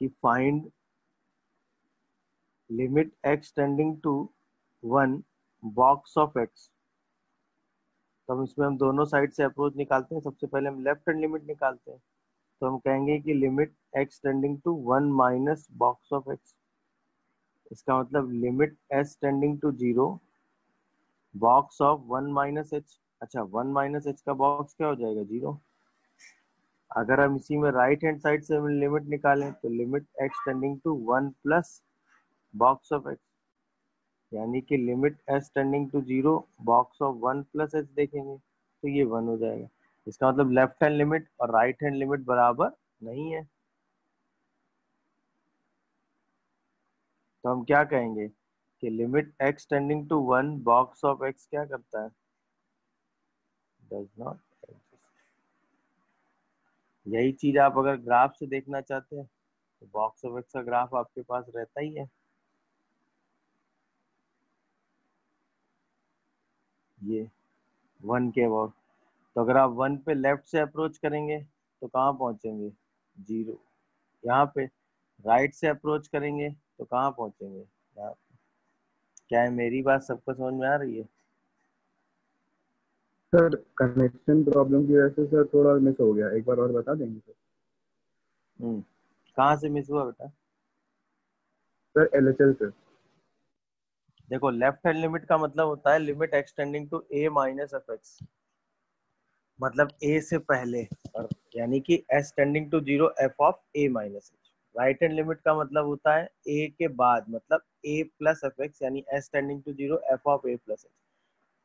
कि find limit x tending to 1 box of x। तो हम इसमें हम दोनों साइड से अप्रोच निकालते हैं। सबसे पहले हम लेफ्ट हैंड लिमिट निकालते हैं, तो हम कहेंगे कि limit x tending to 1 minus box of x। इसका मतलब limit s tending to 0 box of 1 minus h। अच्छा, 1 माइनस h का बॉक्स क्या हो जाएगा? 0। अगर हम इसी में राइट हैंड साइड से लिमिट निकालें तो limit x tending to 1 plus box of x, यानी कि limit s tending to 0 box of 1 plus h देखेंगे तो ये 1 हो जाएगा। इसका मतलब लेफ्ट हैंड लिमिट और राइट हैंड लिमिट बराबर नहीं है। तो हम क्या कहेंगे कि limit x tending to 1 box of x क्या करता है? Does not exist. यही चीज आप अगर ग्राफ से देखना चाहते हैं तो बॉक्स ऑफ x का ग्राफ आपके पास रहता ही है, ये 1 के अबाउट। तो अगर आप 1 पे लेफ्ट से अप्रोच करेंगे तो कहाँ पहुंचेंगे? 0। यहाँ पे राइट से अप्रोच करेंगे तो कहाँ पहुंचेंगे? यहाँ पे। क्या है, मेरी बात सबको समझ में आ रही है? सर कनेक्शन प्रॉब्लम की वजह से सर थोड़ा मिस हो गया, एक बार और बता देंगे सर? कहाँ से मिस हुआ बेटा? Sir LHL sir. देखो, लेफ्ट हैंड लिमिट का मतलब होता है limit extending to a minus f x, मतलब a से पहले, और यानी कि s tending to 0 f of a minus h. Right hand limit का मतलब होता है a के बाद, मतलब a प्लस एफ एक्स, यानी s tending to 0 f of a plus h.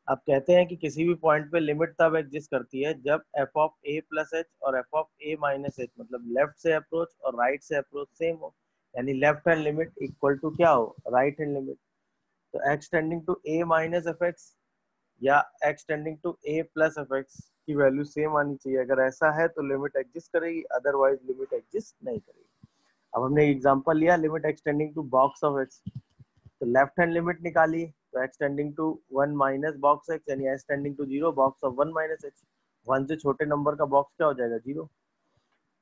अब कहते हैं कि किसी भी पॉइंट पे लिमिट तब एग्जिस्ट करती है जब f of a plus h और f of a minus h, मतलब लेफ्ट से अप्रोच और राइट से अप्रोच सेम हो, यानी left hand limit equal to क्या हो? Right hand limit. तो x tending to a minus f x या x tending to a plus f x की वैल्यू सेम आनी चाहिए। अगर ऐसा है तो लिमिट एग्जिस्ट करेगी, अदरवाइज लिमिट एग्जिस्ट नहीं करेगी। अब हमने एग्जांपल लिया limit x tending to box of x, तो लेफ्ट हैंड लिमिट निकाली तो x tending to 1 minus box x, यानी s tending to 0 box of 1 minus h। 1 से छोटे नंबर का बॉक्स क्या हो जाएगा? 0।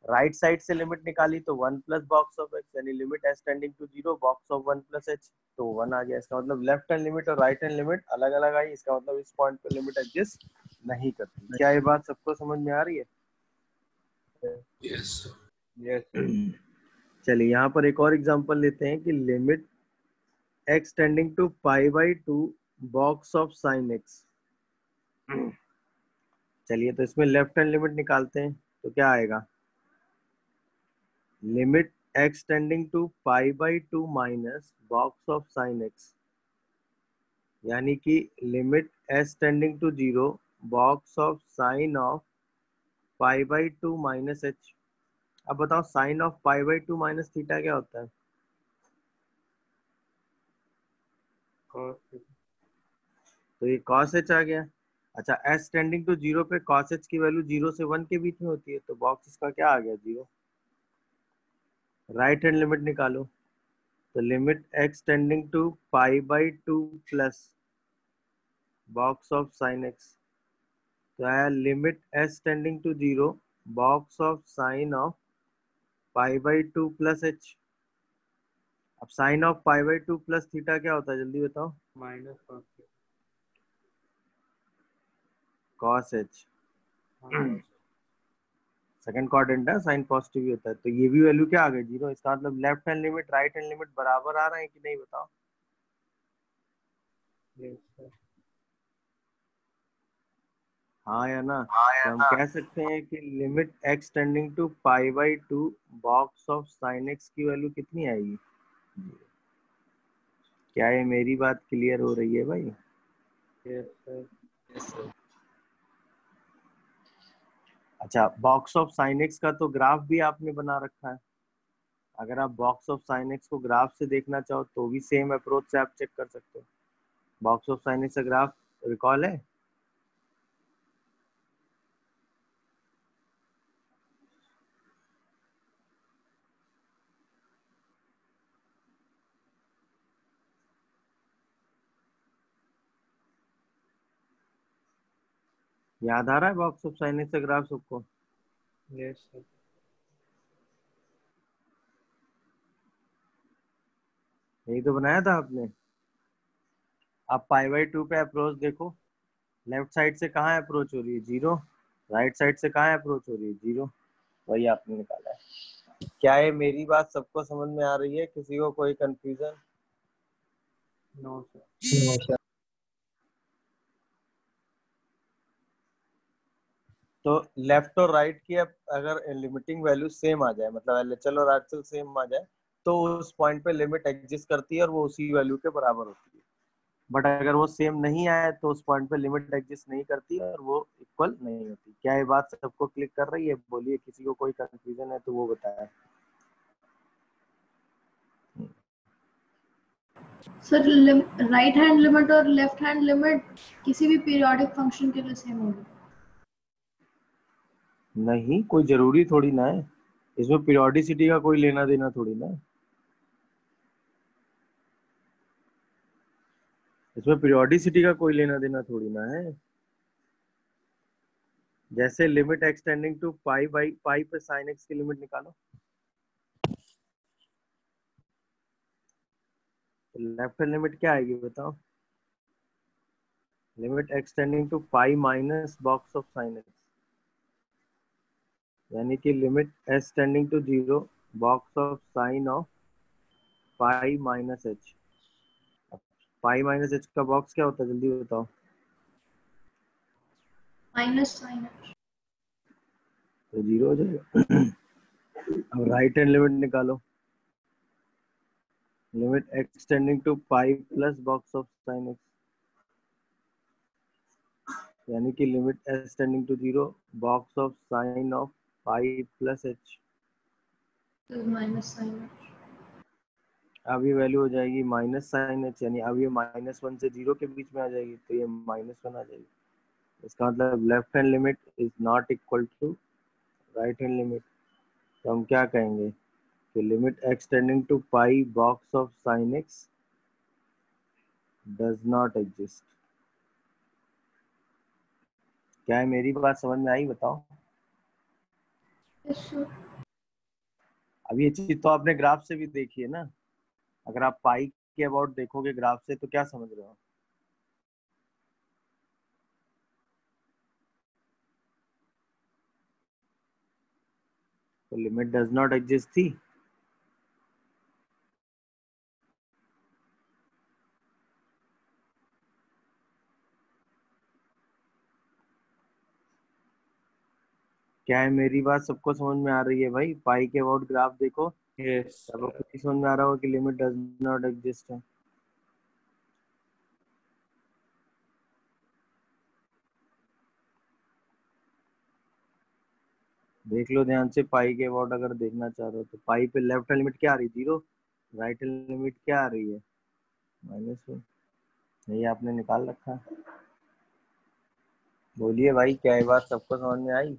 राइट साइड से लिमिट निकाली तो 1 प्लस बॉक्स ऑफ x, यानी limit s tending to 0 box of 1 plus h, तो 1 आ गया। इसका मतलब लेफ्ट हैंड लिमिट और राइट हैंड लिमिट अलग अलग आई। इसका मतलब इस पॉइंट पे लिमिट एग्जिस्ट नहीं करती। क्या ये बात सबको समझ में आ रही है? Yes yes sir. चलिए यहाँ पर एक और एग्जांपल लेते हैं कि limit x tending to pi by 2 box of sine x। चलिए, तो इसमें लेफ्ट हैंड लिमिट निकालते हैं तो क्या आएगा? Limit x tending to pi by 2 minus box of sine x, यानी कि limit s tending to 0 box of sine of pi by 2 minus h। अब बताओ, sine of pi by 2 minus theta क्या होता है? तो ये cos h आ गया। अच्छा, s टेंडिंग टू 0 पे cos h की वैल्यू 0 से 1 के बीच में होती है, तो बॉक्स इसका क्या आ गया? 0। राइट हैंड लिमिट निकालो, तो limit x tending to pi by 2 plus box of sine x, तो आया limit s tending to 0 box of sine of pi by 2 plus h। अब sine of pi by 2 plus theta क्या होता है? जल्दी बताओ। Minus cos h। Second quadrant है, sine positive ही होता है, तो ये भी वैल्यू क्या आ गई? 0। इसका मतलब left hand limit right hand limit बराबर आ रहे हैं कि नहीं, बताओ। हाँ या ना? तो हम कह सकते हैं कि limit x tending to pi by 2 box of sine x की वैल्यू कितनी आएगी? क्या ये मेरी बात क्लियर हो रही है भाई? अच्छा, बॉक्स ऑफ साइन x का तो ग्राफ भी आपने बना रखा है। अगर आप बॉक्स ऑफ साइन x को ग्राफ से देखना चाहो तो भी सेम अप्रोच से आप चेक कर सकते हो। बॉक्स ऑफ साइन x का ग्राफ रिकॉल है? याद आ रहा है बॉक्स ऑफ साइन x का ग्राफ सबको? Yes sir. यही तो बनाया था आपने। आप पाई बाई टू पे अप्रोच देखो, लेफ्ट साइड से कहाँ अप्रोच हो रही है, जीरो। राइट साइड से कहाँ अप्रोच हो रही है, जीरो। वही आपने निकाला है। क्या है, मेरी बात सबको समझ में आ रही है, किसी को कोई confusion? No sir. No sir. तो लेफ्ट और राइट की अब अगर लिमिटिंग वैल्यू सेम आ जाए, मतलब एलएचएल और आरएचएल सेम आ जाए, तो उस पॉइंट पे लिमिट एग्जिस्ट करती है और वो उसी वैल्यू के बराबर होती है। बट अगर वो सेम नहीं आए तो उस पॉइंट पे लिमिट एग्जिस्ट नहीं करती और वो इक्वल नहीं होती। क्या ये बात सबको क्लिक कर रही है? बोलिए, किसी को कोई कंफ्यूजन है तो वो बताए। सर राइट हैंड लिमिट और लेफ्ट हैंड लिमिट किसी भी पीरियोडिक फंक्शन के लिए सेम होगी? नहीं, कोई जरूरी थोड़ी ना है, इसमें पीरियोडिसिटी का कोई लेना देना थोड़ी ना है। इसमें पीरियोडिसिटी का कोई लेना देना थोड़ी ना है। जैसे limit extending to pi by pi पे साइन एक्स की लिमिट निकालो, तो लेफ्ट हैंड लिमिट क्या आएगी बताओ? Limit extending to pi minus box of sine x, यानी कि limit s tending to zero box of sine of pi minus h. Pi minus h का बॉक्स क्या होता है, जल्दी बताओ? Minus sine h. तो जीरो हो जाएगा। अब राइट हैंड लिमिट निकालो, limit extending to pi plus box of sine x, यानी कि limit s tending to zero box of sine of pi plus h. Minus sine h. अब ये value हो जाएगी माइनस साइन एच, यानी अब ये माइनस वन से जीरो के बीच में आ जाएगी, तो ये माइनस वन आ जाएगी। इसका मतलब left hand limit is not equal to right hand limit. तो हम क्या कहेंगे कि limit extending to pi box of sine x does not exist. क्या है, मेरी बात समझ में आई बताओ? Yes sir. अब ये चीज तो आपने ग्राफ से भी देखी है ना। अगर आप पाई के अबाउट देखोगे ग्राफ से तो क्या समझ रहे हो? तो लिमिट डज नॉट एग्जिस्ट थी। क्या है, मेरी बात सबको समझ में आ रही है भाई? पाई के अबाउट ग्राफ देखो, यस सबको खुद ही समझ में आ रहा होगा कि लिमिट डज नॉट एग्जिस्ट है। देख लो ध्यान से, पाई के अबाउट अगर देखना चाह रहे हो तो पाई पे लेफ्ट हैंड लिमिट क्या आ रही है, जीरो। राइट हैंड लिमिट क्या आ रही है, माइनस वन। यही आपने निकाल रखा है। बोलिए भाई, क्या ये बात सबको समझ में आई?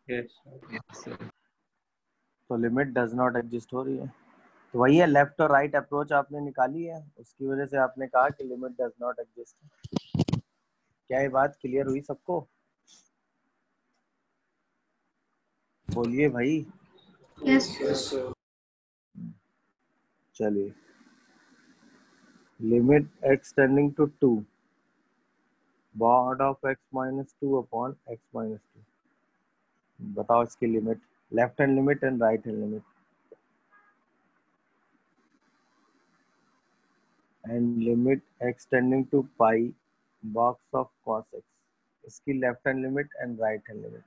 यस। तो लिमिट डज नॉट एग्जिस्ट हो रही है। तो वही है, लेफ्ट और राइट अप्रोच आपने निकाली है, उसकी वजह से आपने कहा कि लिमिट डज नॉट एग्जिस्ट। क्या ये बात क्लियर हुई सबको? बोलिए भाई। यस। चलिए, limit x tending to two बॉड of x minus two upon x minus two. बताओ इसकी limit, left hand limit and right hand limit. And limit x tending to pi box of cos x, इसकी left hand limit and right hand limit.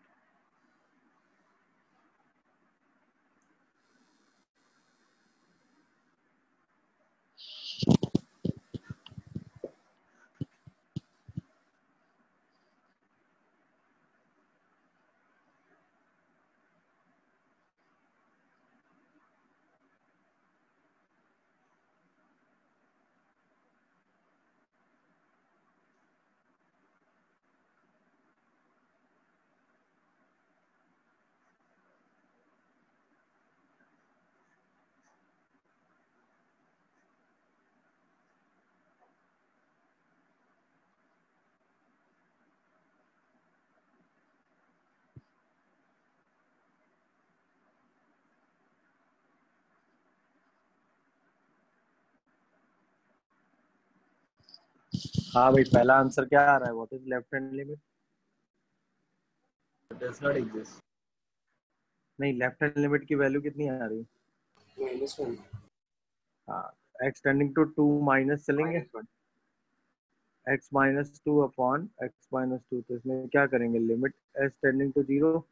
हाँ भाई, पहला answer क्या आ रहा है? What is left hand limit? Does not exist. नहीं, left hand limit की वैल्यू कितनी आ रही है? -1 हाँ, x टेंडिंग टू 2 माइनस चलेंगे, -1। x minus two upon x minus two. तो इसमें क्या करेंगे? Limit s tending to 0,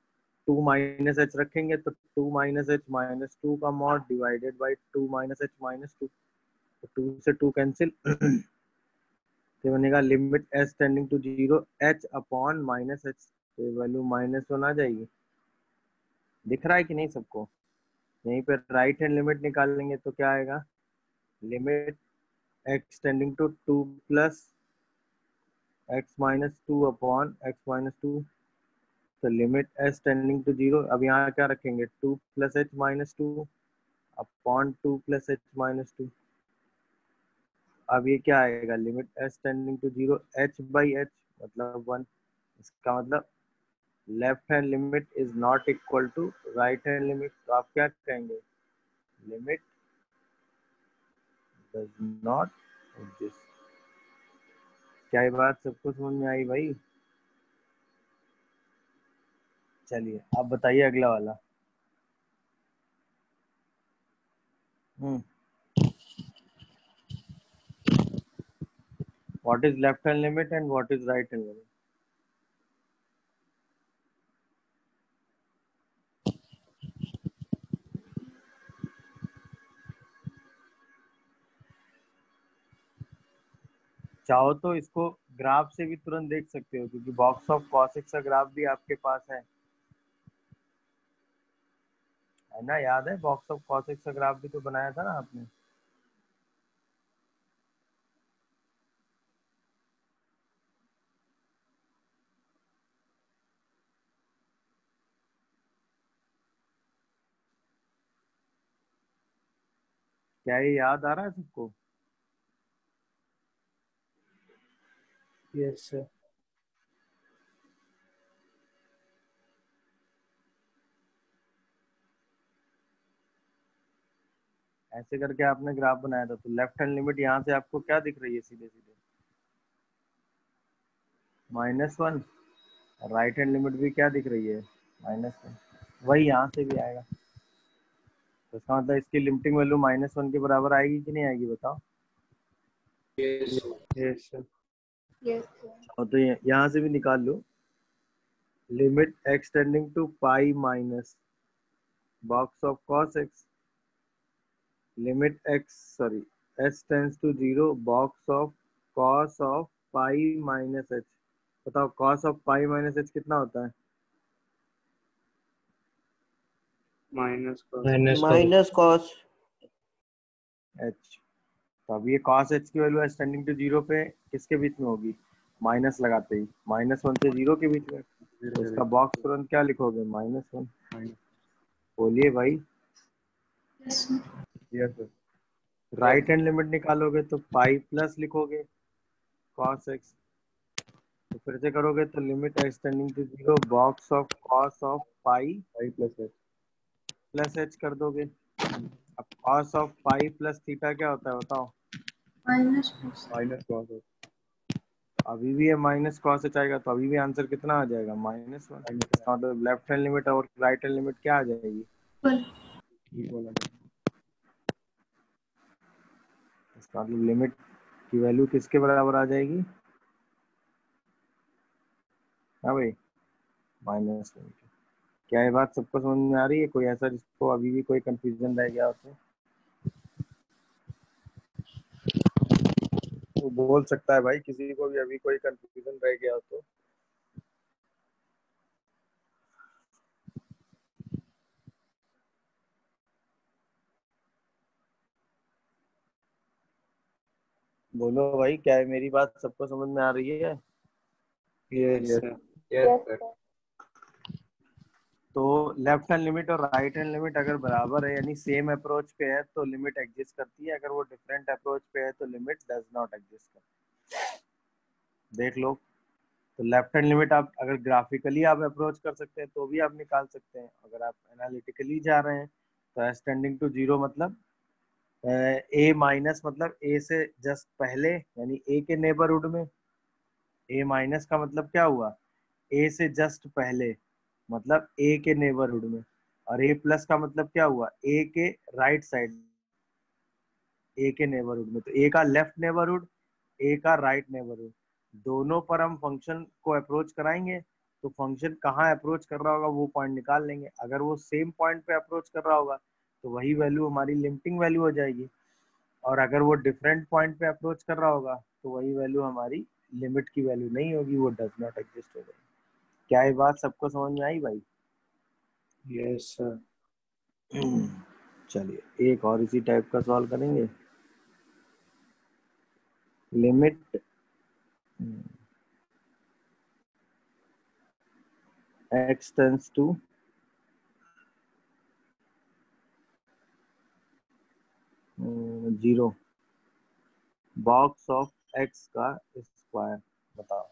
2 minus h रखेंगे तो 2 माइनस h माइनस 2 का mod divided by 2 minus h minus 2। तो 2 से 2 कैंसिल तो बनेगा limit s tending to 0 h upon minus h। तो वैल्यू -1 आ जाएगी। दिख रहा है कि नहीं सबको? यहीं पर राइट हैंड लिमिट निकाल लेंगे तो क्या आएगा? Limit x tending to 2 plus x minus 2 upon x minus 2। तो लिमिट s टेंडिंग टू 0, अब यहाँ क्या रखेंगे? 2 plus h minus 2 upon 2 plus h minus 2। अब ये क्या आएगा? Limit s tending to 0 h by h मतलब 1। इसका मतलब left hand limit is not equal to right hand limit. तो आप क्या कहेंगे? Limit does not exist. क्या ये बात सबको समझ में आई भाई? चलिए आप बताइए अगला वाला। What is left hand limit and what is right hand limit? चाहो तो इसको ग्राफ से भी तुरंत देख सकते हो, क्योंकि बॉक्स ऑफ कॉस एक्स का ग्राफ भी आपके पास है ना? याद है बॉक्स ऑफ कॉस एक्स का ग्राफ भी तो बनाया था ना आपने? क्या ये याद आ रहा है सबको? Yes sir. ऐसे करके आपने ग्राफ बनाया था। तो लेफ्ट हैंड लिमिट यहाँ से आपको क्या दिख रही है? सीधे सीधे -1। राइट हैंड लिमिट भी क्या दिख रही है? -1। वही यहाँ से भी आएगा। तो इसका मतलब इसकी लिमिटिंग वैल्यू -1 के बराबर आएगी कि नहीं आएगी? बताओ। Yes sir. यस और तो यहाँ से भी निकाल लो। Limit x tending to pi minus box of cos x, limit s tends to 0 box of cos of pi minus h। बताओ cos of pi minus h कितना होता है? Minus cos h। तो अब ये cos h की value s tending to 0 पे किसके बीच में होगी? माइनस लगाते ही -1 से 0 के बीच में। तो इसका बॉक्स तुरंत क्या लिखोगे? -1। बोलिए भाई। Yes yes sir. Right hand limit निकालोगे तो पाई प्लस लिखोगे cos x। तो फिर से करोगे तो limit x tending to 0 box of cos of pi pi plus है। प्लस h कर दोगे। अब cos of pi plus theta क्या होता है बताओ? माइनस माइनस कॉस है। अभी भी ये माइनस cos h आएगा, तो अभी भी आंसर कितना आ जाएगा? -1। इसका मतलब लेफ्ट हैंड लिमिट और राइट हैंड लिमिट क्या आ जाएगी? इक्वल है। इसका मतलब लिमिट की वैल्यू किसके बराबर आ जाएगी? हाँ भाई, -1। क्या ये बात सबको समझ में आ रही है? कोई ऐसा जिसको अभी भी कोई कंफ्यूजन रह गया हो तो वो बोल सकता है भाई। किसी को भी अभी कोई कंफ्यूजन रह गया हो तो बोलो भाई। क्या है, मेरी बात सबको समझ में आ रही है? Yes yes sir. Yes sir. तो लेफ्ट हैंड लिमिट और राइट हैंड लिमिट अगर बराबर है यानी सेम अप्रोच पे है तो लिमिट एग्जिस्ट करती है। अगर वो डिफरेंट अप्रोच पे है तो लिमिट डज नॉट एग्जिस्ट करती। देख लो। तो लेफ्ट हैंड लिमिट आप अगर ग्राफिकली आप अप्रोच कर सकते हैं तो भी आप निकाल सकते हैं। अगर आप एनालिटिकली जा रहे हैं तो एस टेंडिंग टू 0 मतलब ए माइनस मतलब ए से जस्ट पहले, यानी ए के नेबरहुड में। ए माइनस का मतलब क्या हुआ, ए से जस्ट पहले, मतलब ए के नेबरहुड में। और ए प्लस का मतलब क्या हुआ, ए के राइट साइड, ए के नेबरहुड में। तो ए का लेफ्ट नेबरहुड, ए का राइट नेबरहुड, दोनों पर हम फंक्शन को अप्रोच कराएंगे। तो फंक्शन कहाँ अप्रोच कर रहा होगा वो पॉइंट निकाल लेंगे। अगर वो सेम पॉइंट पे अप्रोच कर रहा होगा तो वही वैल्यू हमारी लिमिटिंग वैल्यू हो जाएगी। और अगर वो डिफरेंट पॉइंट पे अप्रोच कर रहा होगा तो वही वैल्यू हमारी लिमिट की वैल्यू नहीं होगी, वो डज नॉट एग्जिस्ट हो जाएगी। क्या ये बात सबको समझ में आई भाई? Yes sir. चलिए एक और इसी टाइप का सवाल करेंगे। Limit x tends to zero, box of x का स्क्वायर बताओ।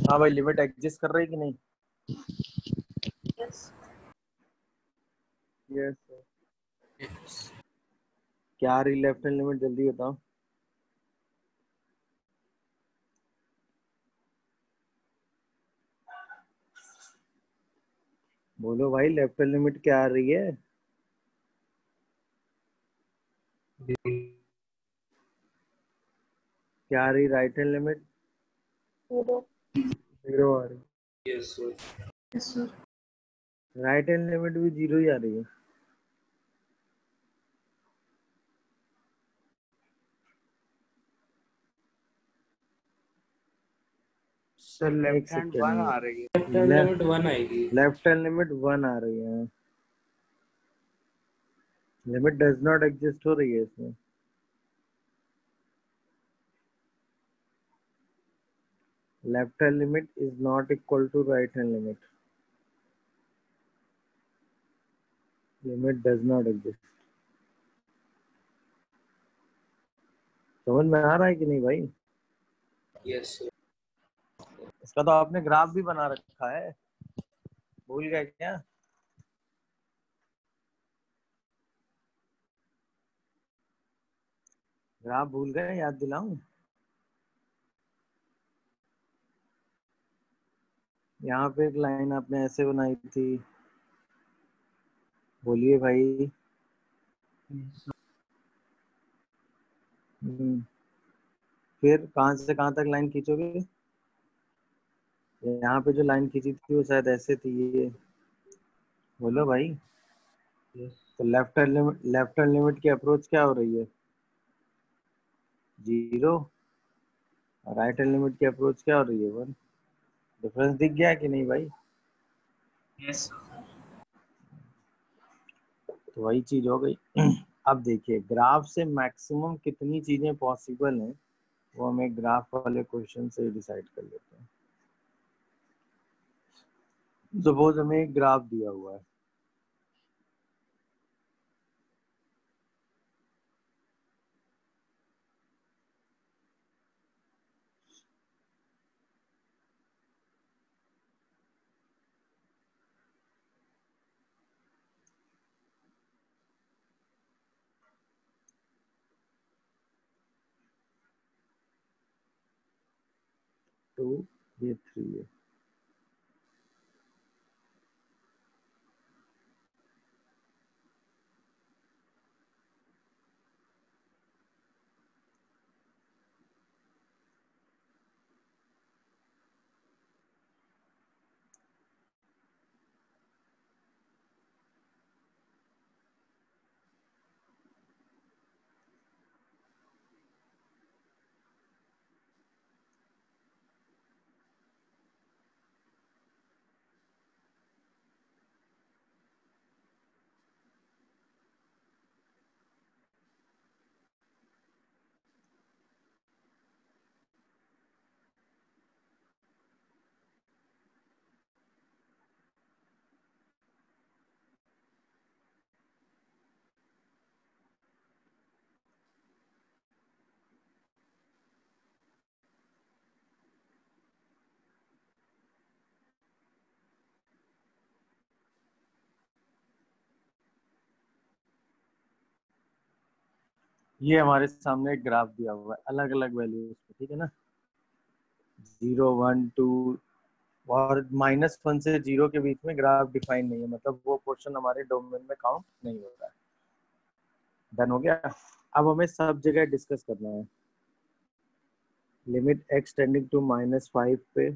हाँ भाई, लिमिट एग्जिस्ट कर रही है कि नहीं? यस। यस। क्या आ रही लेफ्ट हैंड लिमिट, जल्दी बताओ। बोलो भाई, लेफ्ट हैंड लिमिट क्या आ रही है? क्या आ रही right hand limit? Zero. Zero आ रही। Yes sir. Yes sir. Right hand limit भी जीरो ही आ रही है। सर एक लेफ्ट हैंड सेकेंड 1 में, आ रही है, लेफ्ट हैंड लिमिट 1 आएगी। लेफ्ट हैंड लिमिट वन आ रही है। लिमिट डज नॉट एग्जिस्ट हो रही है इसमें। Left hand limit is not equal to right hand limit. Limit does not exist. समझ में आ रहा है कि नहीं भाई? Yes sir. इसका तो आपने ग्राफ भी बना रखा है, भूल गए क्या? ग्राफ भूल गए, याद दिलाऊं? यहाँ पे एक लाइन आपने ऐसे बनाई थी, बोलिए भाई। फिर कहाँ से कहाँ तक लाइन खींचोगे? यहाँ पे जो लाइन खींची थी वो शायद ऐसे थी ये। बोलो भाई। तो लेफ्ट हैंड लिमिट की अप्रोच क्या हो रही है? जीरो। और राइट हैंड लिमिट की अप्रोच क्या हो रही है? वन। डिफरेंस दिख गया कि नहीं भाई? यस। तो वही चीज हो गई। अब देखिए, ग्राफ से मैक्सिमम कितनी चीजें पॉसिबल हैं वो हम एक ग्राफ वाले क्वेश्चन से डिसाइड कर लेते हैं। सपोज हमें एक ग्राफ दिया हुआ है, टू, ये थ्री है। ये हमारे सामने एक ग्राफ दिया हुआ है अलग अलग वैल्यूज पे, ठीक है ना, 0 1 2 और -1 से 0 के बीच में ग्राफ डिफाइन नहीं है, मतलब वो पोर्शन हमारे डोमेन में काउंट नहीं होता है। डन हो गया। अब हमें सब जगह डिस्कस करना है। लिमिट x टेंडिंग टू -5 पे,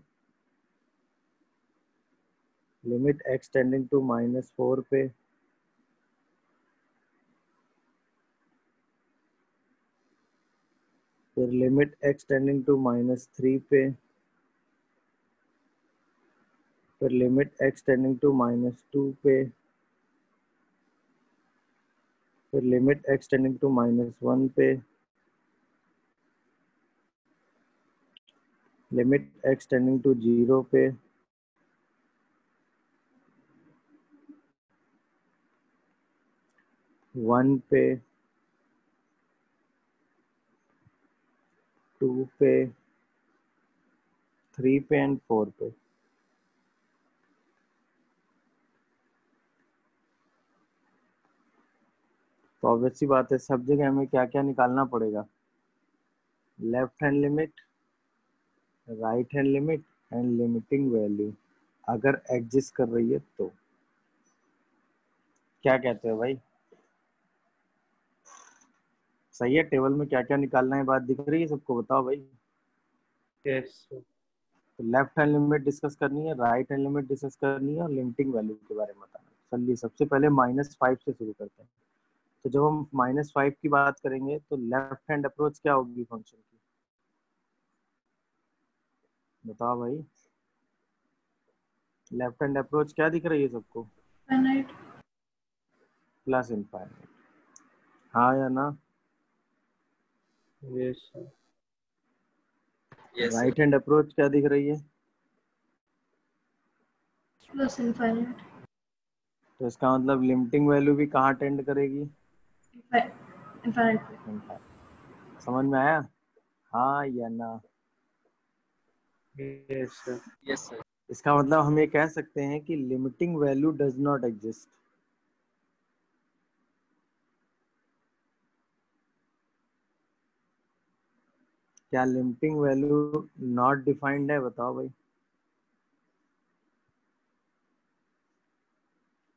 लिमिट x टेंडिंग टू -4 पे, फिर लिमिट x टेंडिंग टू -3 पे, फिर लिमिट x टेंडिंग टू -2 पे, फिर लिमिट x टेंडिंग टू -1 पे, लिमिट x टेंडिंग टू 0 पे, वन पे, 2 पे, 3 पे एंड 4 पे। तो ऑब्वियस सी बात है सब जगह हमें क्या क्या निकालना पड़ेगा, left hand limit, right hand limit and limiting value अगर एग्जिस्ट कर रही है तो। क्या कहते हो भाई, सही है? टेबल में क्या क्या निकालना है बात दिख रही है सबको, बताओ भाई। यस तो लेफ्ट हैंड लिमिट डिस्कस करनी है, राइट हैंड लिमिट डिस्कस करनी है और लिमिटिंग वैल्यू के बारे में बताना। चलिए सबसे पहले -5 से शुरू करते हैं। तो जब हम -5 की बात करेंगे तो लेफ्ट हैंड अप्रोच क्या होगी फंक्शन की, बताओ भाई। लेफ्ट हैंड अप्रोच क्या दिख रही है सबको, फाइनाइट। प्लस इनफाइनाइट, हाँ या ना? यस राइट हैंड अप्रोच क्या दिख रही है, प्लस इनफाइनाइट। तो इसका मतलब लिमिटिंग वैल्यू भी कहाँ टेंड करेगी, इनफाइनाइट। इनफाइनाइट। समझ में आया, हाँ या ना? यस सर इसका मतलब हम ये कह सकते हैं कि limiting value does not exist. क्या लिमिटिंग वैल्यू नॉट डिफाइंड है, बताओ भाई।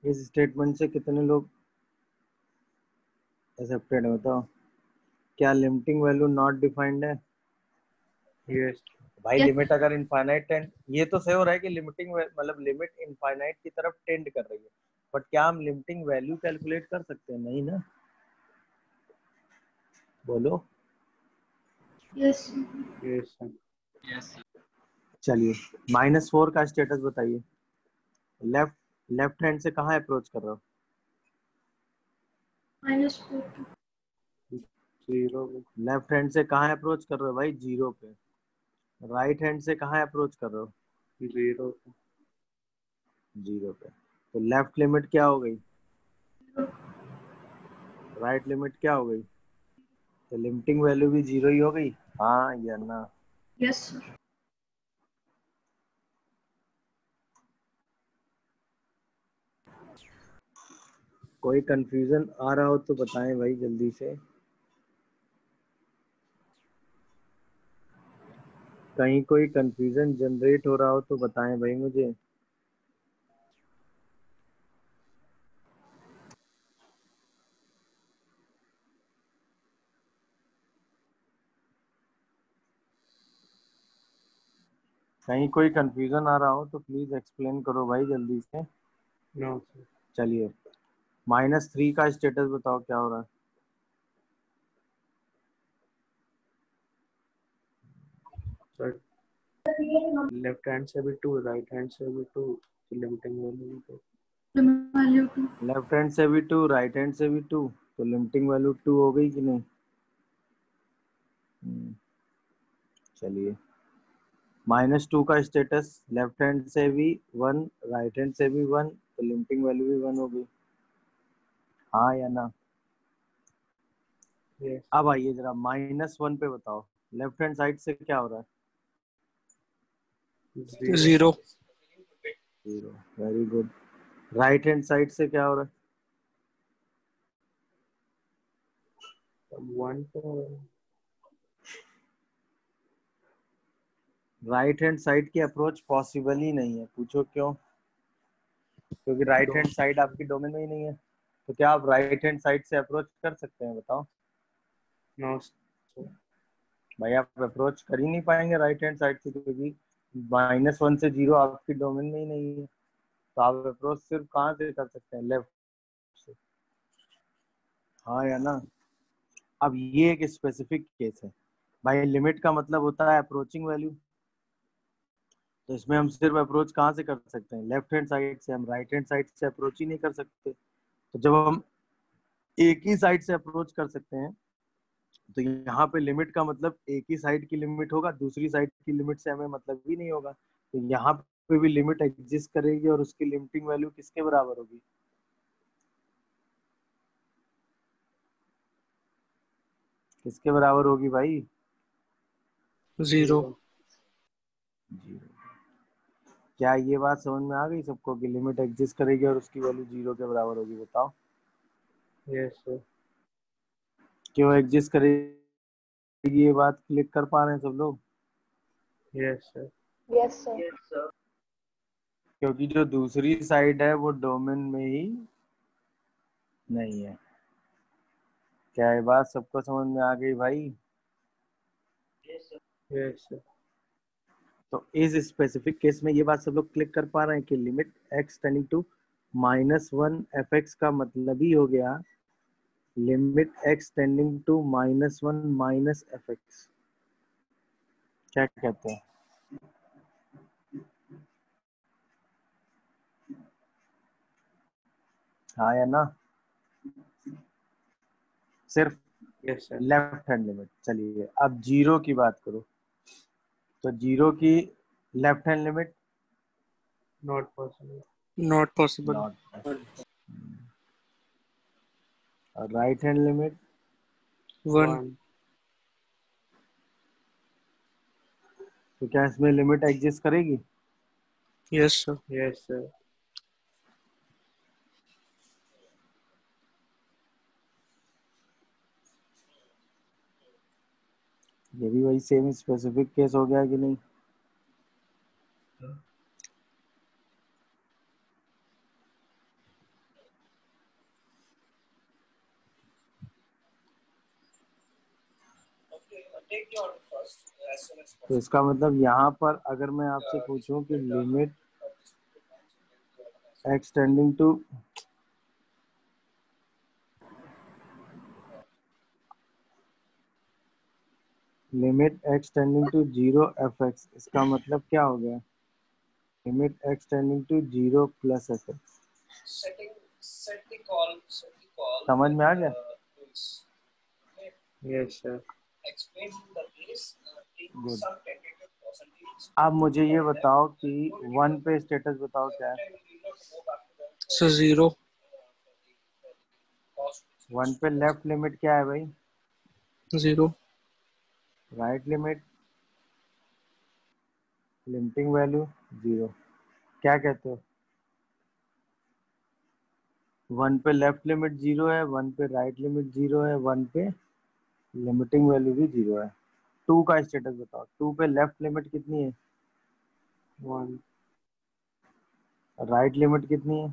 इस स्टेटमेंट से कितने लोग एक्सेप्टेड है, बताओ। क्या लिमिटिंग वैल्यू नॉट डिफाइंड है? यस भाई Yes. लिमिट अगर इनफाइनाइट टेंड, ये तो सही हो रहा है कि लिमिटिंग मतलब लिमिट इनफाइनाइट की तरफ टेंड कर रही है, बट क्या हम लिमिटिंग वैल्यू कैलकुलेट कर सकते हैं? नहीं ना, बोलो। यस। यस सर चलिए -4 का स्टेटस बताइए। लेफ्ट लेफ्ट हैंड से कहाँ अप्रोच कर रहे हो, -4। जीरो लेफ्ट हैंड से कहाँ अप्रोच कर रहे हो भाई, 0 पे। राइट हैंड से कहाँ अप्रोच कर रहे हो, जीरो 0 पे। तो लेफ्ट लिमिट क्या हो गई, राइट लिमिट क्या हो गई, तो लिमिटिंग वैल्यू भी 0 ही हो गई, हाँ या ना? Yes sir. कोई कंफ्यूजन आ रहा हो तो बताएं भाई जल्दी से। कहीं कोई कंफ्यूजन जनरेट हो रहा हो तो बताएं भाई मुझे। कहीं कोई कंफ्यूजन आ रहा हो तो प्लीज एक्सप्लेन करो भाई जल्दी से। नो सर चलिए -3 का स्टेटस बताओ क्या हो रहा है। सर लेफ्ट हैंड से भी 2 राइट हैंड से भी 2 लिमिटिंग वैल्यू तो वैल्यू 2। लेफ्ट हैंड से भी 2, राइट हैंड से भी 2, तो लिमिटिंग वैल्यू 2 हो गई कि नहीं? चलिए -2 का स्टेटस, लेफ्ट हैंड से भी 1, राइट हैंड से भी 1, तो लिमिटिंग वैल्यू भी 1 हो गई, हाँ या ना? यस अब आइए जरा -1 पे बताओ, लेफ्ट हैंड साइड से क्या हो रहा है, zero 0, very good. Right hand side से क्या हो रहा है, वन तो राइट हैंड साइड की अप्रोच पॉसिबल ही नहीं है। पूछो क्यों? क्योंकि राइट हैंड साइड आपकी डोमेन में ही नहीं है। तो क्या आप राइट हैंड साइड से अप्रोच कर सकते हैं? बताओ नो। भाई, आप अप्रोच कर ही नहीं पाएंगे राइट हैंड साइड से, क्योंकि -1 से 0 आपकी डोमेन में ही नहीं है। तो आप अप्रोच सिर्फ कहाँ से कर सकते हैं? लेफ्ट से। हाँ या ना? अब ये एक स्पेसिफिक केस है भाई। लिमिट का मतलब होता है अप्रोचिंग वैल्यू। तो इसमें हम सिर्फ अप्रोच कहाँ से कर सकते हैं? लेफ्ट हैंड साइड से। हम राइट हैंड साइड से अप्रोच ही नहीं कर सकते। तो जब हम एक ही साइड से अप्रोच कर सकते हैं, तो यहाँ पे लिमिट का मतलब एक ही साइड की लिमिट होगा, दूसरी साइड की लिमिट से हमें मतलब ही नहीं होगा। तो यहाँ पे भी लिमिट एग्जिस्ट करेगी और उसकी लिमिटिंग वैल्यू किसके बराबर होगी? किसके बराबर होगी भाई? 0। जीरो। क्या ये बात समझ में आ गई सबको कि लिमिट एग्जिस्ट करेगी और उसकी वैल्यू 0 के बराबर होगी? बताओ यस सर। क्यों एग्जिस्ट करेगी? ये बात क्लिक कर पा रहे हैं सब लोग? Yes sir. Yes sir. क्योंकि जो दूसरी साइड है वो डोमेन में ही नहीं है। क्या ये बात सबको समझ में आ गई भाई? Yes sir. तो इस स्पेसिफिक केस में ये बात सब लोग क्लिक कर पा रहे हैं कि limit x tending to -1 fx का मतलब ही हो गया limit x tending to -1 fx। क्या कहते हैं? हाँ या ना? सिर्फ yes sir. Left hand limit. चलिए अब जीरो की बात करो। तो जीरो की left hand limit not possible. Not possible. Not, और राइट हैंड लिमिट 1। तो क्या इसमें लिमिट एग्जिस्ट करेगी? Yes sir. Yes sir. ये भी वही सेम स्पेसिफिक केस हो गया कि नहीं? तो इसका मतलब यहाँ पर अगर मैं आपसे पूछूं कि limit x tending to limit x tending to 0 fx, इसका मतलब क्या हो गया? Limit x tending to 0 plus fx। समझ में आ गया? Yes sir. गुड। अब मुझे ये बताओ कि 1 पे स्टेटस बताओ क्या है? सर 0। 1 पे लेफ्ट लिमिट क्या है भाई? 0। Right limit limiting value 0। क्या कहते हो? 1 पे लेफ्ट लिमिट 0 है, 1 पे राइट लिमिट 0 है, 1 पे लिमिटिंग वैल्यू भी 0 है। 2 का स्टेटस बताओ। 2 पे लेफ्ट लिमिट कितनी है? 1। राइट लिमिट कितनी है?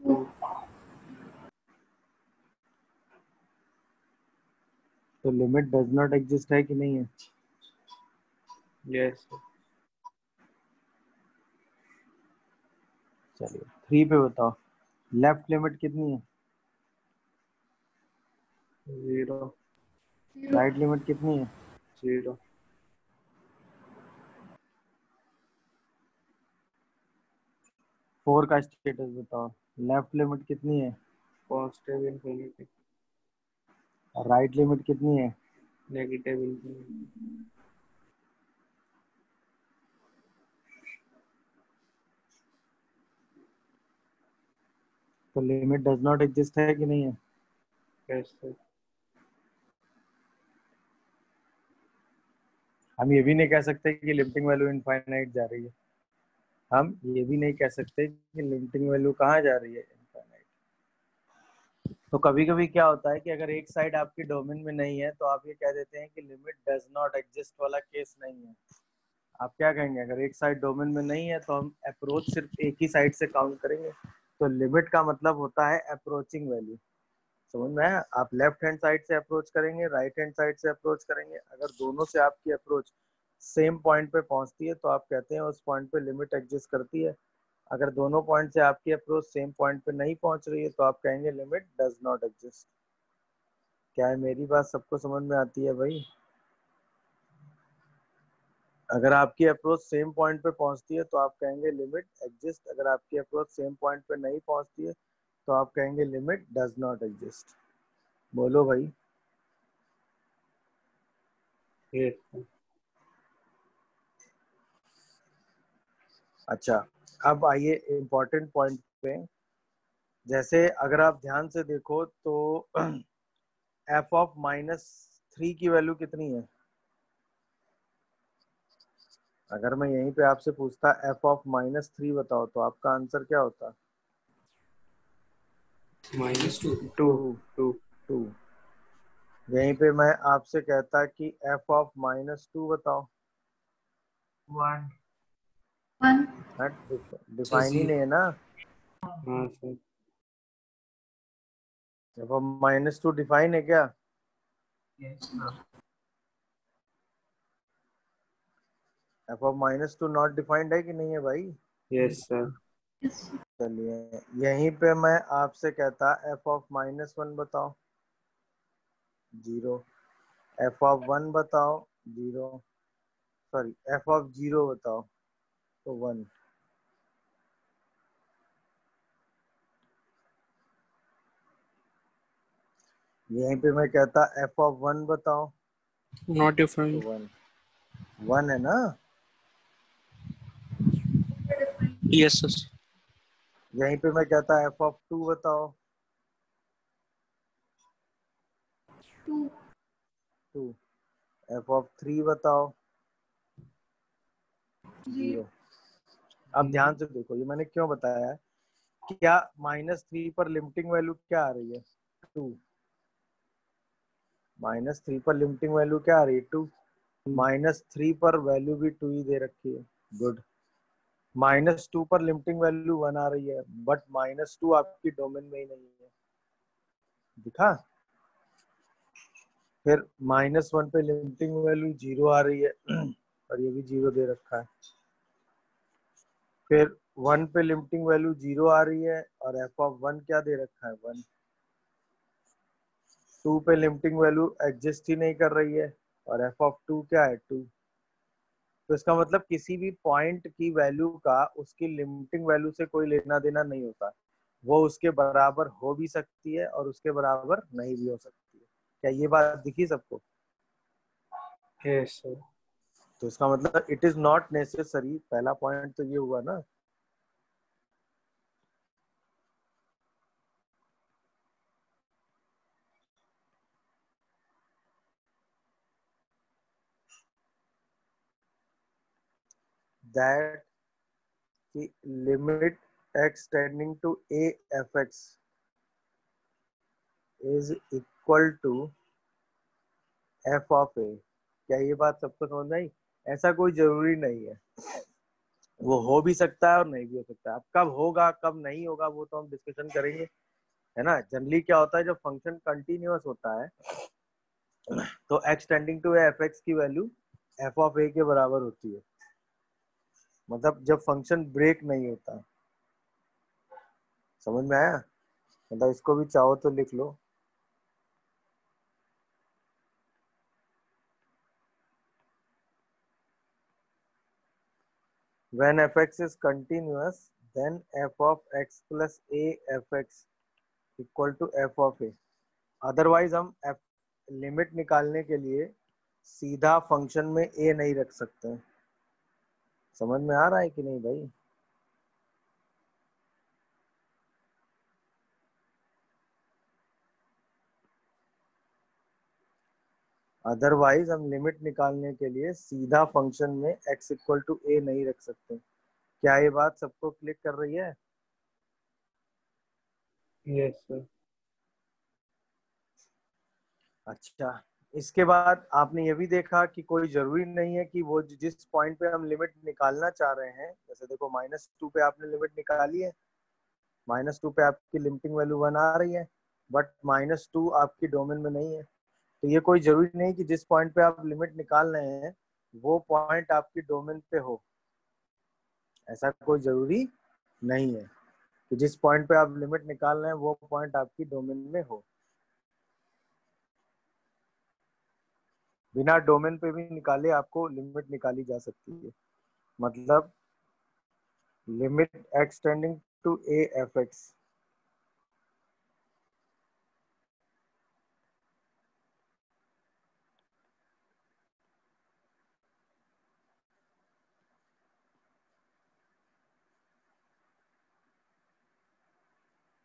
2। तो लिमिट डज नॉट एग्जिस्ट है कि नहीं है? Yes sir. चलिए 3 पे बताओ। लेफ्ट लिमिट कितनी है? 0। राइट लिमिट कितनी है? 0। 4 का स्टेटस बताओ। लेफ्ट लिमिट कितनी है? Positive infinity. राइट लिमिट कितनी है? Negative infinity. तो लिमिट डज नॉट एग्जिस्ट है कि नहीं है? Yes sir. हम ये भी नहीं कह सकते कि लिमिटिंग वैल्यू इनफाइनाइट जा रही है। हम ये भी नहीं कह सकते कि लिमिटिंग वैल्यू कहाँ जा रही है? इनफाइनाइट। तो कभी कभी क्या होता है कि अगर एक साइड आपकी डोमेन में नहीं है तो आप ये कह देते हैं कि लिमिट डज नॉट एग्जिस्ट वाला केस नहीं है। आप क्या कहेंगे, अगर एक साइड डोमेन में नहीं है तो हम अप्रोच सिर्फ एक ही साइड से काउंट करेंगे। तो लिमिट का मतलब होता है अप्रोचिंग वैल्यू। समझ में आया? आप लेफ्ट हैंड साइड से अप्रोच करेंगे, राइट हैंड साइड से अप्रोच करेंगे, अगर दोनों से आपकी अप्रोच सेम पॉइंट पे पहुंचती है तो आप कहते हैं उस पॉइंट पे लिमिट एग्जिस्ट करती है। अगर दोनों पॉइंट से आपकी अप्रोच सेम पॉइंट पे नहीं पहुंच रही है तो आप कहेंगे लिमिट डज नॉट एग्जिस्ट। क्या है, मेरी बात सबको समझ में आती है भाई? अगर आपकी अप्रोच सेम पॉइंट पे पहुंचती है तो आप कहेंगे लिमिट एग्जिस्ट, अगर आपकी अप्रोच सेम पॉइंट पे नहीं पहुंचती है तो आप कहेंगे लिमिट डज नॉट एग्जिस्ट। बोलो भाई। Yes, sir. अच्छा, अब आइए इम्पोर्टेंट पॉइंट पे। जैसे अगर आप ध्यान से देखो तो एफ ऑफ -3 की वैल्यू कितनी है? अगर मैं यहीं पे आपसे पूछता एफ ऑफ -3 बताओ तो आपका आंसर क्या होता? -2 टू। 2 टू। यहीं पे मैं आपसे कहता कि एफ ऑफ -2 बताओ। 1 1 डिफाइन ही नहीं है ना। हाँ सर एफ ऑफ -2 डिफाइन है क्या? Yes sir F of -2 not defined है कि नहीं है भाई? यस सर चलिए, यहीं पे मैं आपसे कहता एफ ऑफ -1 बताओ, 0। एफ ऑफ 1 बताओ, 0। सॉरी, एफ ऑफ 0 बताओ तो 1। यहीं पे मैं कहता एफ ऑफ 1 बताओ not तो defined 1। 1 है ना? yes sir यहीं पे मैं कहता एफ ऑफ 2 बताओ 2 2। एफ ऑफ 3 बताओ 0 0। अब ध्यान से देखो, ये मैंने क्यों बताया है। क्या -3 पर लिमिटिंग वैल्यू क्या आ रही है? 2। -3 पर लिमिटिंग वैल्यू क्या आ रही है? 2। -3 पर वैल्यू भी 2 ही दे रखी है। गुड। -2 पर लिमिटिंग वैल्यू 1 आ रही है, बट -2 आपकी डोमेन में ही नहीं है। दिखा? फिर -1 पे लिमिटिंग वैल्यू 0 आ रही है और ये भी 0 दे रखा है। फिर 1 पे लिमिटिंग वैल्यू 0 आ रही है और एफ ऑफ 1 क्या दे रखा है? 1। 2 पे लिमिटिंग वैल्यू एग्जिस्ट ही नहीं कर रही है और एफ ऑफ 2 क्या है? 2। तो इसका मतलब किसी भी पॉइंट की वैल्यू का उसकी लिमिटिंग वैल्यू से कोई लेना देना नहीं होता। वो उसके बराबर हो भी सकती है और उसके बराबर नहीं भी हो सकती है। क्या ये बात दिखी सबको? यस सर तो इसका मतलब इट इज नॉट नेसेसरी, पहला पॉइंट तो ये हुआ ना। दैट की limit x tending to a fx is equal to f of a। क्या ये बात सबको समझ में आई? ऐसा कोई जरूरी नहीं है, वो हो भी सकता है और नहीं भी हो सकता है। अब कब होगा कब नहीं होगा वो तो हम डिस्कशन करेंगे, है ना। जनरली क्या होता है, जब फंक्शन कंटिन्यूअस होता है तो x tending to f x की वैल्यू f ऑफ a के बराबर होती है। मतलब जब फंक्शन ब्रेक नहीं होता। समझ में आया? मतलब इसको भी चाहो तो लिख लो। When fx is continuous, then f of x plus a fx equal to f of a। Otherwise हम f लिमिट निकालने के लिए सीधा फंक्शन में a नहीं रख सकते। समझ में आ रहा है कि नहीं भाई? अदरवाइज हम लिमिट निकालने के लिए सीधा फंक्शन में x इक्वल टू a नहीं रख सकते। क्या ये बात सबको क्लिक कर रही है? यस सर अच्छा, इसके बाद आपने ये भी देखा कि कोई जरूरी नहीं है कि वो जिस पॉइंट पे हम लिमिट निकालना चाह रहे हैं, जैसे देखो -2 पे आपने लिमिट निकाली है, -2 पे आपकी लिमिटिंग वैल्यू 1 आ रही है, बट -2 आपकी डोमेन में नहीं है। तो ये कोई जरूरी नहीं कि जिस पॉइंट पे आप लिमिट निकाल रहे हैं वो पॉइंट आपकी डोमेन पे हो, ऐसा कोई जरूरी नहीं है कि जिस पॉइंट पे आप लिमिट निकाल रहे हैं वो पॉइंट आपकी डोमेन में हो। बिना डोमेन पे भी निकाले आपको लिमिट निकाली जा सकती है। मतलब limit x tending to a fx,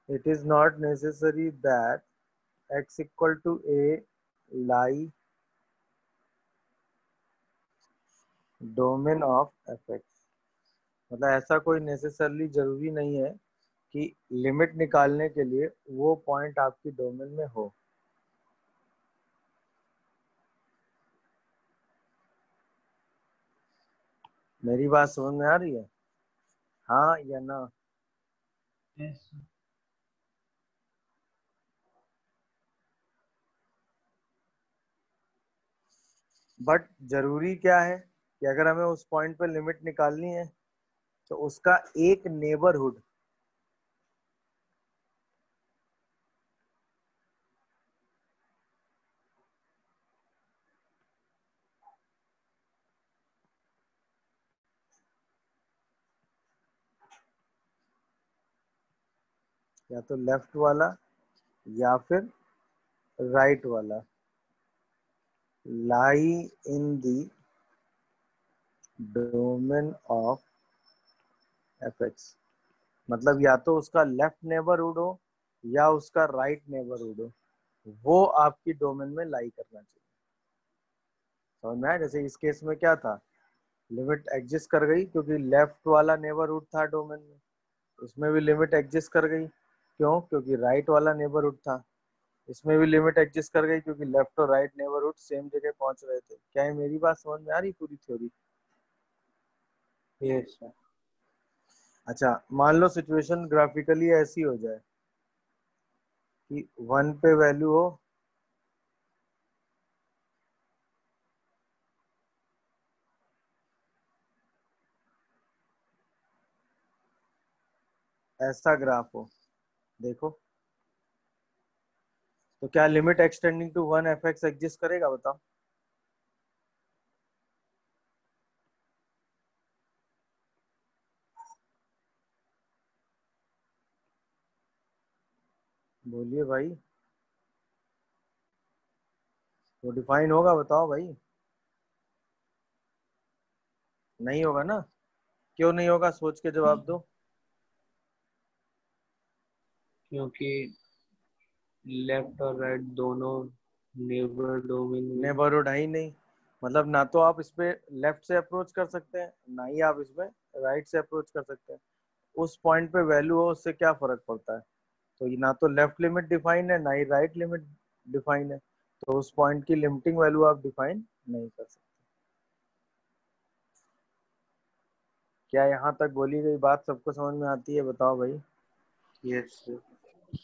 it is not necessary that x equal to a lie domain of fx। मतलब ऐसा कोई नेसेसरली जरूरी नहीं है कि लिमिट निकालने के लिए वो पॉइंट आपकी डोमेन में हो। मेरी बात समझ में आ रही है, हाँ या ना? Yes. बट जरूरी क्या है कि अगर हमें उस पॉइंट पे लिमिट निकालनी है तो उसका एक नेबरहुड या तो लेफ्ट वाला या फिर राइट वाला lie in the domain of fx। मतलब या तो उसका लेफ्ट नेबरहुड हो या उसका राइट नेबरहुड हो, वो आपकी डोमेन में लाई करना चाहिए। समझ में आया? जैसे इस केस में क्या था, लिमिट एग्जिस्ट कर गई क्योंकि लेफ्ट वाला नेबरहुड था डोमेन में, उसमें भी लिमिट एग्जिस्ट कर गई। क्यों? क्योंकि राइट वाला नेबरहुड था। इसमें भी लिमिट एग्जिस्ट कर गई क्योंकि लेफ्ट और राइट नेबरहुड सेम जगह पहुंच रहे थे। क्या है मेरी बात समझ में आ रही पूरी थ्योरी? Yes, sir. अच्छा, मान लो सिचुएशन ग्राफिकली ऐसी हो जाए कि 1 पे वैल्यू हो ऐसा ग्राफ हो, देखो तो क्या limit extending to 1 fx exist करेगा? बताओ। बोलिए भाई, वो डिफाइन होगा? बताओ भाई। नहीं होगा ना? क्यों नहीं होगा? सोच के जवाब दो। क्योंकि लेफ्ट और राइट दोनों नेबर डोमेन में। नेबरहुड है ही नहीं, मतलब ना तो आप इस पे लेफ्ट से अप्रोच कर सकते हैं ना ही आप इसमें राइट से अप्रोच कर सकते हैं। उस पॉइंट पे वैल्यू हो उससे क्या फर्क पड़ता है? तो ये ना तो लेफ्ट लिमिट डिफाइन है ना ही राइट लिमिट डिफाइन है, तो उस पॉइंट की लिमिटिंग वैल्यू आप डिफाइन नहीं कर सकते। क्या यहाँ तक बोली गई बात सबको समझ में आती है? बताओ भाई। Yes sir.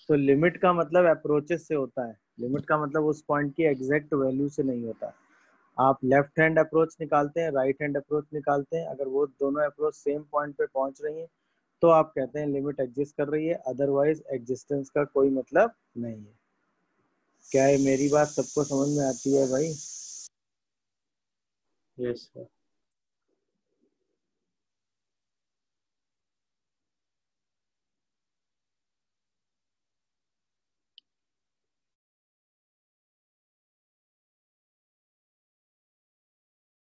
तो लिमिट का मतलब अप्रोचेस से होता है, लिमिट का मतलब उस पॉइंट की एग्जैक्ट वैल्यू से नहीं होता। आप लेफ्ट हैंड अप्रोच निकालते हैं, राइट हैंड अप्रोच निकालते हैं, अगर वो दोनों अप्रोच सेम पॉइंट पे पहुंच रही हैं तो आप कहते हैं लिमिट एग्जिस्ट कर रही है, अदरवाइज एग्जिस्टेंस का कोई मतलब नहीं है। क्या है मेरी बात सबको समझ में आती है भाई? Yes sir.